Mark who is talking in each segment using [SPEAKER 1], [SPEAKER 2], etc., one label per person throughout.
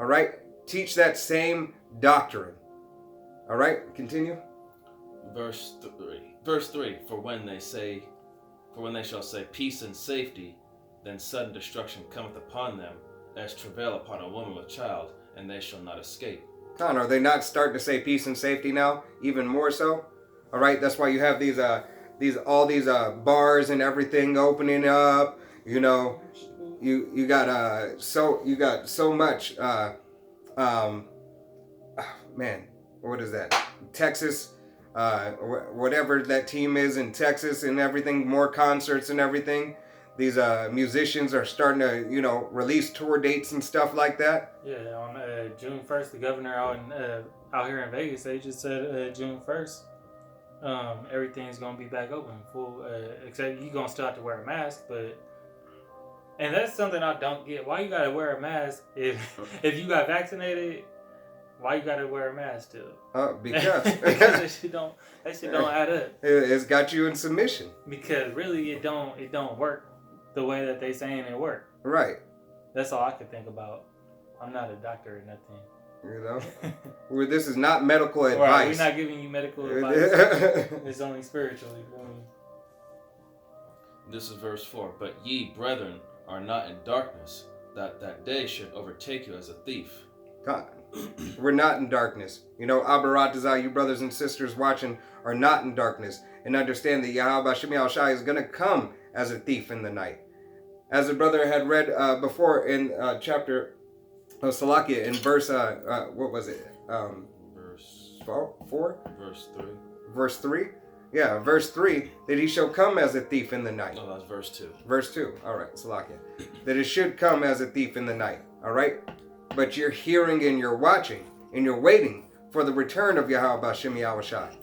[SPEAKER 1] All right? Teach that same doctrine. All right? Continue.
[SPEAKER 2] Verse 3. For when they shall say peace and safety, then sudden destruction cometh upon them, as travail upon a woman with child, and they shall not escape.
[SPEAKER 1] Con, are they not starting to say peace and safety now? Even more so? All right, that's why you have these bars and everything opening up. You know, you got so much man, what is that? Texas, whatever that team is in Texas and everything, more concerts and everything. These musicians are starting to, release tour dates and stuff like that.
[SPEAKER 3] Yeah, on June 1st, the governor out here in Vegas, they just said June 1st, everything's going to be back open, full, except you're going to still have to wear a mask, and that's something I don't get. Why you got to wear a mask if you got vaccinated? Why you got to wear a mask still?
[SPEAKER 1] Because
[SPEAKER 3] that shit don't add up.
[SPEAKER 1] It's got you in submission.
[SPEAKER 3] Because really, it don't work the way that they saying it work.
[SPEAKER 1] Right.
[SPEAKER 3] That's all I can think about. I'm not a doctor or nothing.
[SPEAKER 1] This is not medical advice.
[SPEAKER 3] Right, we're not giving you medical advice. It's only spiritual. You feel me?
[SPEAKER 2] This is verse 4. But ye, brethren, are not in darkness, that day should overtake you as a thief.
[SPEAKER 1] God, we're not in darkness. Abaratazah, you brothers and sisters watching, are not in darkness. And understand that Yahweh Shem Yahushai is going to come as a thief in the night. As the brother had read before in chapter of Salakia, in verse, what was it?
[SPEAKER 2] Verse
[SPEAKER 1] 4?
[SPEAKER 2] Verse 3.
[SPEAKER 1] Verse 3? Yeah, verse 3, that he shall come as a thief in the night.
[SPEAKER 2] Oh, that's verse 2.
[SPEAKER 1] Verse 2, all right, Salakia. That it should come as a thief in the night, all right? But you're hearing and you're watching and you're waiting for the return of Yahweh Shem Yahushai.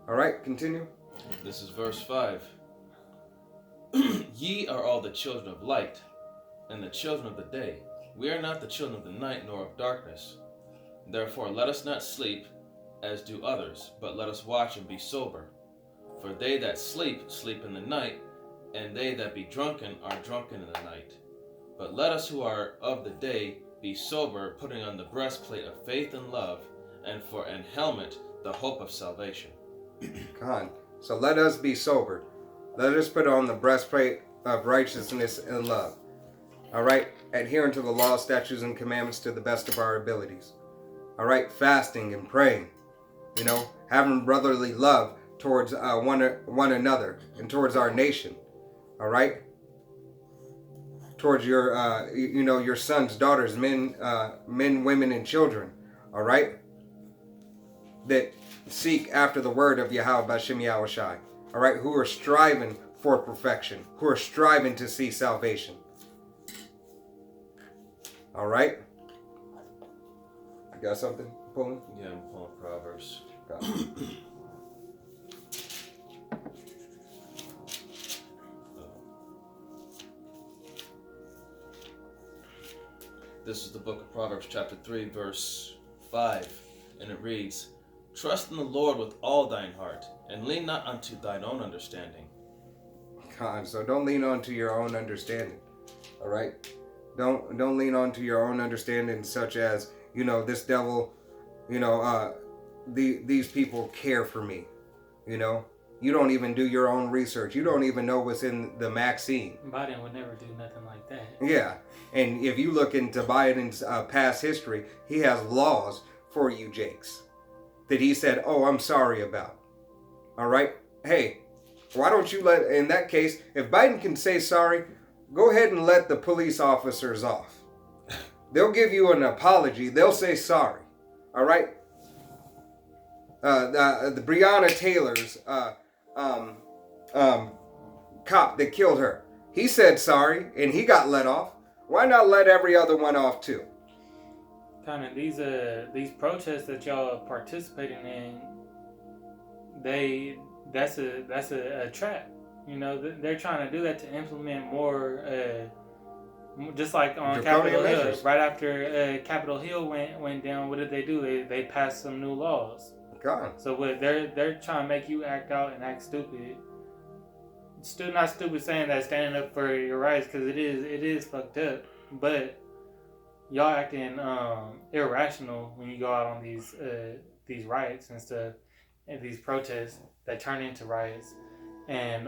[SPEAKER 1] All right, continue.
[SPEAKER 2] This is verse 5. Ye are all the children of light, and the children of the day. We are not the children of the night, nor of darkness. Therefore let us not sleep, as do others, but let us watch and be sober. For they that sleep, sleep in the night, and they that be drunken are drunken in the night. But let us who are of the day be sober, putting on the breastplate of faith and love, and for an helmet the hope of salvation.
[SPEAKER 1] Con. So let us be sober. Let us put on the breastplate of righteousness and love. All right? Adhering to the law, statutes, and commandments to the best of our abilities. All right? Fasting and praying. Having brotherly love towards one another and towards our nation. All right? Towards your, your sons, daughters, men, women, and children. All right? That seek after the word of Yahweh Shem Yahushai. All right? Who are striving for perfection. Who are striving to see salvation. All right? You got something pulling?
[SPEAKER 2] Yeah, I'm pulling Proverbs. This is the book of Proverbs, chapter 3, verse 5, and it reads, Trust in the Lord with all thine heart, and lean not unto thine own understanding.
[SPEAKER 1] God, so don't lean on to your own understanding. All right? Don't lean on to your own understanding, such as, this devil, these people care for me. You don't even do your own research. You don't even know what's in the vaccine.
[SPEAKER 3] Biden would never do nothing like that.
[SPEAKER 1] Yeah. And if you look into Biden's past history, he has laws for you, Jakes, that he said, oh, I'm sorry about. All right? Hey, why don't you in that case, if Biden can say sorry, go ahead and let the police officers off. They'll give you an apology. They'll say sorry. All right? The Breonna Taylor's cop that killed her, he said sorry and he got let off. Why not let every other one off too?
[SPEAKER 3] Kind of these protests that y'all are participating in, that's a trap. They're trying to do that to implement more, just like on Capitol Hill. Right after Capitol Hill went down, what did they do? They passed some new laws.
[SPEAKER 1] God.
[SPEAKER 3] So they're trying to make you act out and act stupid. Still not stupid saying that, standing up for your rights, because it is fucked up. But y'all acting irrational when you go out on these riots and stuff, and these protests that turn into riots, and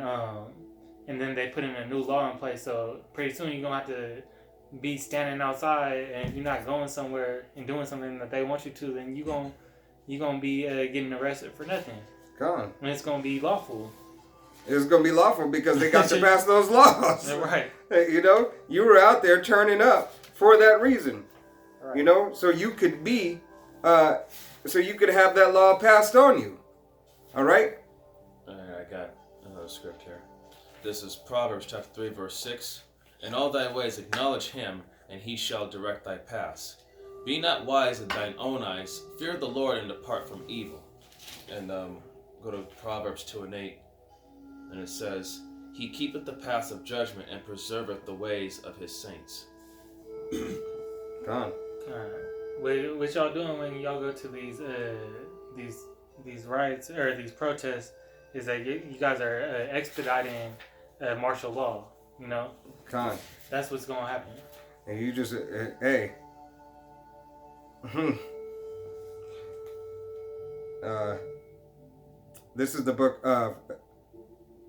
[SPEAKER 3] then they put in a new law in place. So pretty soon you're gonna have to be standing outside, and if you're not going somewhere and doing something that they want you to, then you're gonna be getting arrested for nothing.
[SPEAKER 1] Gone.
[SPEAKER 3] And it's gonna be lawful.
[SPEAKER 1] It's going to be lawful because they got to pass those laws.
[SPEAKER 3] Right.
[SPEAKER 1] You know, you were out there turning up for that reason.
[SPEAKER 3] Right.
[SPEAKER 1] You know, so you could be, so you could have that law passed on you. All right?
[SPEAKER 2] I got another script here. This is Proverbs chapter 3, verse 6. In all thy ways acknowledge him, and he shall direct thy paths. Be not wise in thine own eyes. Fear the Lord and depart from evil. And go to Proverbs 2 and 8. And it says, he keepeth the paths of judgment and preserveth the ways of his saints.
[SPEAKER 1] Gone.
[SPEAKER 3] What y'all doing when y'all go to these riots or these protests is that you guys are expediting martial law. You know,
[SPEAKER 1] Gone.
[SPEAKER 3] that's what's gonna happen.
[SPEAKER 1] And you just, hey. This is the book of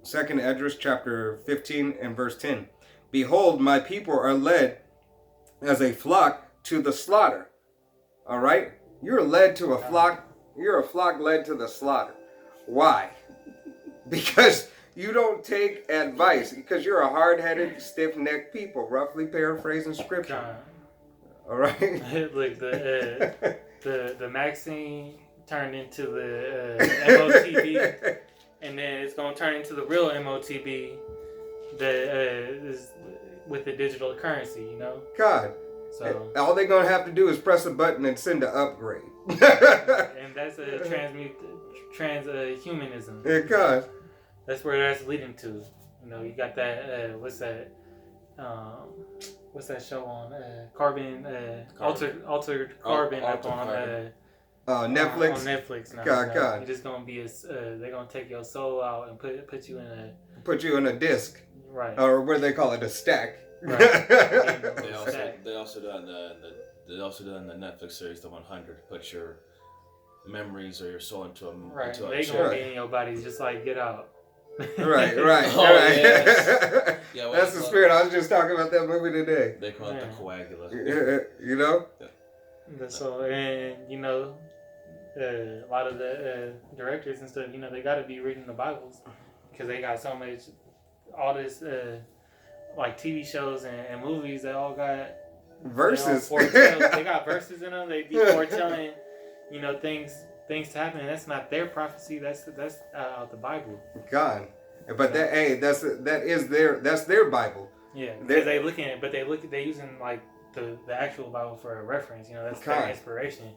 [SPEAKER 1] 2nd Esdras chapter 15 and verse 10. Behold, my people are led as a flock to the slaughter. All right? You're led to a flock. You're a flock led to the slaughter. Why? Because you don't take advice. Because you're a hard-headed, stiff-necked people. Roughly paraphrasing scripture. All right?
[SPEAKER 3] Like the Maxine turned into the MOTB. And then it's going to turn into the real MOTB that is with the digital currency, you know?
[SPEAKER 1] God.
[SPEAKER 3] So
[SPEAKER 1] all they're going to have to do is press a button and send an upgrade.
[SPEAKER 3] and that's a transhumanism.
[SPEAKER 1] Yeah, God.
[SPEAKER 3] That's where that's leading to. You know, you got that, what's that show on? Carbon. Altered Carbon up on...
[SPEAKER 1] Netflix.
[SPEAKER 3] On Netflix now.
[SPEAKER 1] God.
[SPEAKER 3] You're just gonna be they're gonna take your soul out and put you in a
[SPEAKER 1] disc.
[SPEAKER 3] Right.
[SPEAKER 1] Or what do they call it? A stack.
[SPEAKER 3] Right.
[SPEAKER 2] They also done the Netflix series The 100. Put your memories or your soul into a
[SPEAKER 3] right.
[SPEAKER 2] into a
[SPEAKER 3] They
[SPEAKER 2] chip.
[SPEAKER 3] gonna be in your body just like Get Out.
[SPEAKER 1] Right.
[SPEAKER 2] Oh, yes. Yeah,
[SPEAKER 1] that's the spirit. I was just talking about that movie today.
[SPEAKER 2] They call it the coagula.
[SPEAKER 1] You know.
[SPEAKER 3] So and you know. A lot of the directors and stuff, you know, they got to be reading the Bibles because they got so much, all this, like TV shows and movies that all got
[SPEAKER 1] verses.
[SPEAKER 3] They got verses in them. They be foretelling, you know, things to happen. And that's not their prophecy. That's out the Bible.
[SPEAKER 1] God, but that's their Bible.
[SPEAKER 3] Yeah, because they using like the actual Bible for a reference. You know, that's their inspiration.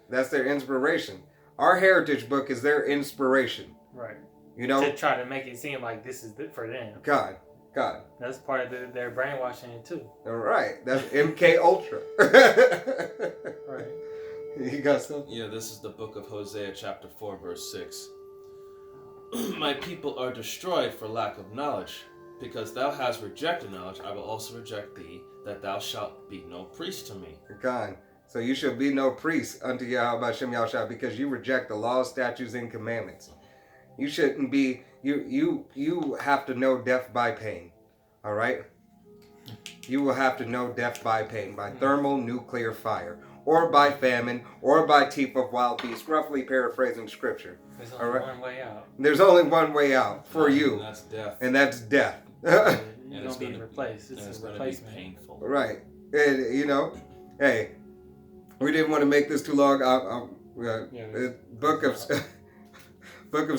[SPEAKER 1] That's their inspiration. Our heritage book is their inspiration.
[SPEAKER 3] Right.
[SPEAKER 1] You know?
[SPEAKER 3] To try to make it seem like this is for them.
[SPEAKER 1] God.
[SPEAKER 3] That's part of their brainwashing too.
[SPEAKER 1] All right. That's MK Ultra.
[SPEAKER 3] Right.
[SPEAKER 1] You got something?
[SPEAKER 2] Yeah, this is the book of Hosea chapter 4 verse 6. My people are destroyed for lack of knowledge. Because thou hast rejected knowledge, I will also reject thee, that thou shalt be no priest to me.
[SPEAKER 1] God. So you shall be no priest unto Yahweh Shem Yahushua because you reject the laws, statutes, and commandments. You shouldn't be. You have to know death by pain. All right. You will have to know death by pain, by thermonuclear fire, or by famine, or by teeth of wild beasts. Roughly paraphrasing scripture.
[SPEAKER 3] There's only one way out.
[SPEAKER 1] There's only one way out for you.
[SPEAKER 2] And that's death.
[SPEAKER 1] And that's death.
[SPEAKER 3] You're gonna be replaced. It's a replacement.
[SPEAKER 2] Be painful.
[SPEAKER 1] Right. And you know, hey. We didn't want to make this too long. Book of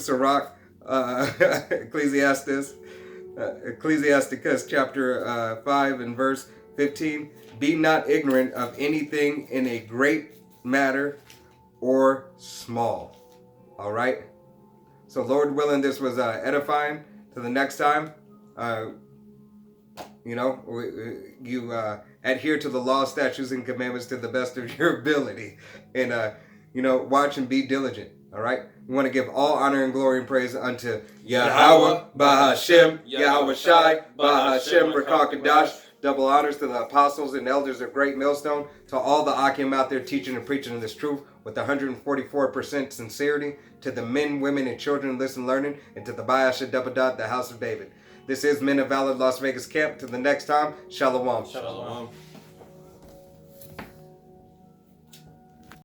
[SPEAKER 1] Sirach, Ecclesiasticus chapter 5 and verse 15. Be not ignorant of anything in a great matter or small. All right. So Lord willing, this was edifying. To the next time, you adhere to the law, statutes, and commandments to the best of your ability. And, watch and be diligent. All right? We want to give all honor and glory and praise unto Yahweh, Bahashem, Yahweh Shai, Bahashem, Rakakadash, Double honors to the apostles and elders of Great Millstone, to all the Akim out there teaching and preaching this truth with 144% sincerity, to the men, women, and children listen learning, and to the Bayasha Dabadat, the House of David. This is Men of Valor Las Vegas Camp. Till the next time, Shalom.
[SPEAKER 2] Shalom.